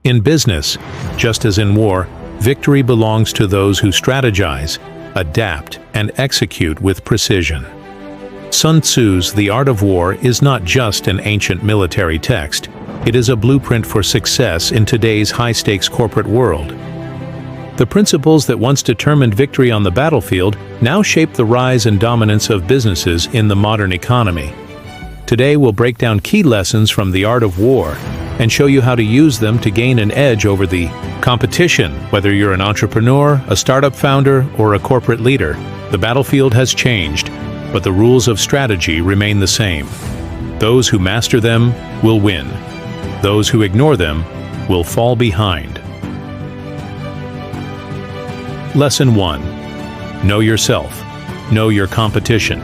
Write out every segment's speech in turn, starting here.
In business, just as in war, victory belongs to those who strategize, adapt, and execute with precision. Sun Tzu's The Art of War is not just an ancient military text. It is a blueprint for success in today's high-stakes corporate world. The principles that once determined victory on the battlefield now shape the rise and dominance of businesses in the modern economy. Today we'll break down key lessons from The Art of War and show you how to use them to gain an edge over the competition. Whether you're an entrepreneur, a startup founder, or a corporate leader, the battlefield has changed, but the rules of strategy remain the same. Those who master them will win. Those who ignore them will fall behind. Lesson 1. Know yourself. Know your competition.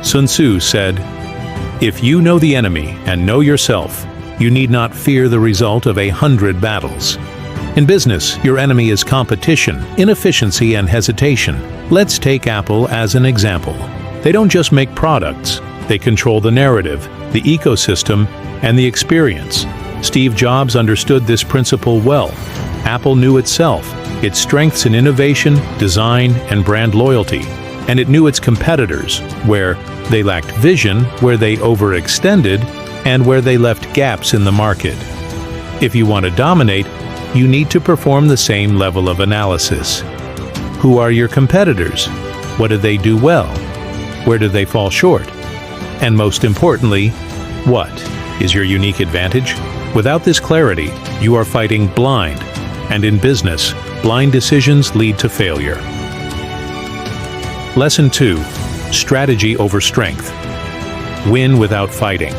Sun Tzu said, "If you know the enemy and know yourself, you need not fear the result of 100 battles." In business, your enemy is competition, inefficiency, and hesitation. Let's take Apple as an example. They don't just make products, they control the narrative, the ecosystem, and the experience. Steve Jobs understood this principle well. Apple knew itself, its strengths in innovation, design, and brand loyalty, and it knew its competitors, where they lacked vision, where they overextended, and where they left gaps in the market. If you want to dominate, you need to perform the same level of analysis. Who are your competitors? What do they do well? Where do they fall short? And most importantly, what is your unique advantage? Without this clarity, you are fighting blind, and in business, blind decisions lead to failure. Lesson 2. Strategy over strength. Win without fighting.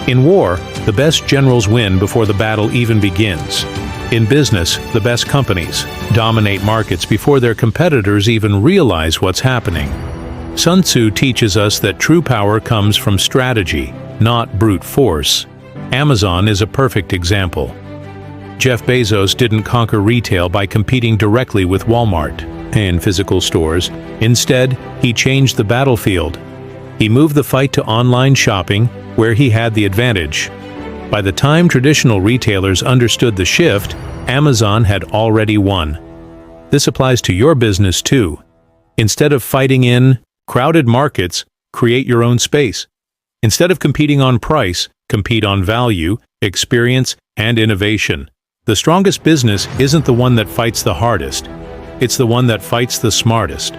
In war, the best generals win before the battle even begins. In business, the best companies dominate markets before their competitors even realize what's happening. Sun Tzu teaches us that true power comes from strategy, not brute force. Amazon is a perfect example. Jeff Bezos didn't conquer retail by competing directly with Walmart in physical stores. Instead, he changed the battlefield. He moved the fight to online shopping, where he had the advantage. By the time traditional retailers understood the shift, Amazon had already won. This applies to your business too. Instead of fighting in crowded markets, create your own space. Instead of competing on price, compete on value, experience, and innovation. The strongest business isn't the one that fights the hardest. It's the one that fights the smartest.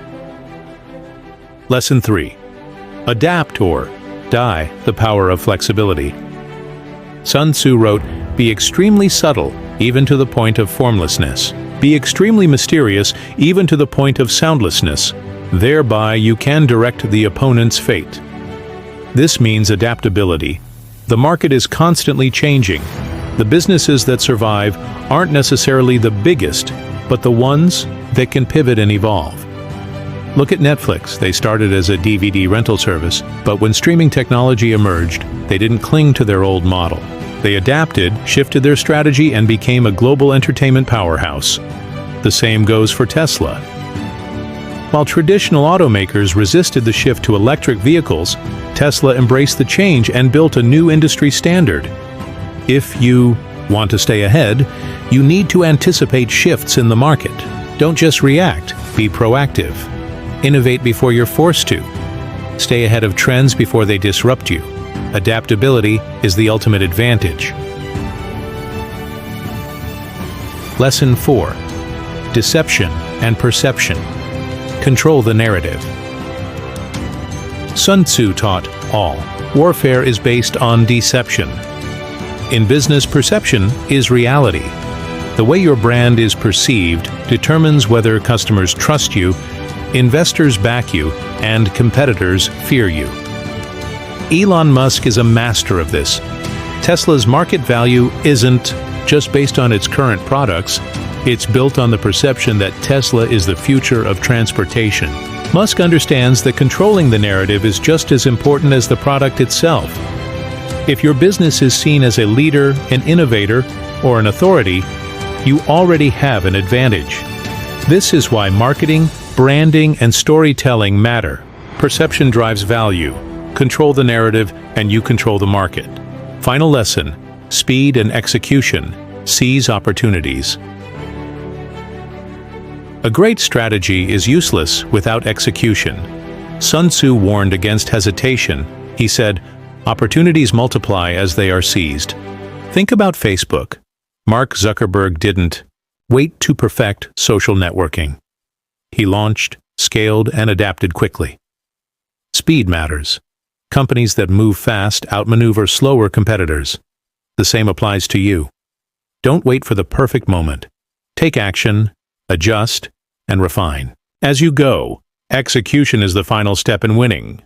Lesson 3. Adapt or die, the power of flexibility. Sun Tzu wrote, "Be extremely subtle, even to the point of formlessness. Be extremely mysterious, even to the point of soundlessness. Thereby you can direct the opponent's fate." This means adaptability. The market is constantly changing. The businesses that survive aren't necessarily the biggest, but the ones that can pivot and evolve. Look at Netflix. They started as a DVD rental service, but when streaming technology emerged, they didn't cling to their old model. They adapted, shifted their strategy, and became a global entertainment powerhouse. The same goes for Tesla. While traditional automakers resisted the shift to electric vehicles, Tesla embraced the change and built a new industry standard. If you want to stay ahead, you need to anticipate shifts in the market. Don't just react, be proactive. Innovate before you're forced to. Stay ahead of trends before they disrupt you. Adaptability is the ultimate advantage. Lesson 4. Deception and perception. Control the narrative. Sun Tzu taught, all warfare is based on deception. In business, perception is reality. The way your brand is perceived determines whether customers trust you, investors back you, and competitors fear you. Elon Musk is a master of this. Tesla's market value isn't just based on its current products. It's built on the perception that Tesla is the future of transportation. Musk understands that controlling the narrative is just as important as the product itself. If your business is seen as a leader, an innovator, or an authority, you already have an advantage. This is why marketing, branding, and storytelling matter. Perception drives value. Control the narrative, and you control the market. Final lesson: Speed and execution. Seize opportunities. A great strategy is useless without execution. Sun Tzu warned against hesitation. He said, "Opportunities multiply as they are seized." Think about Facebook. Mark Zuckerberg didn't wait to perfect social networking. He launched, scaled, and adapted quickly. Speed matters. Companies that move fast outmaneuver slower competitors. The same applies to you. Don't wait for the perfect moment. Take action, adjust, and refine. As you go, execution is the final step in winning.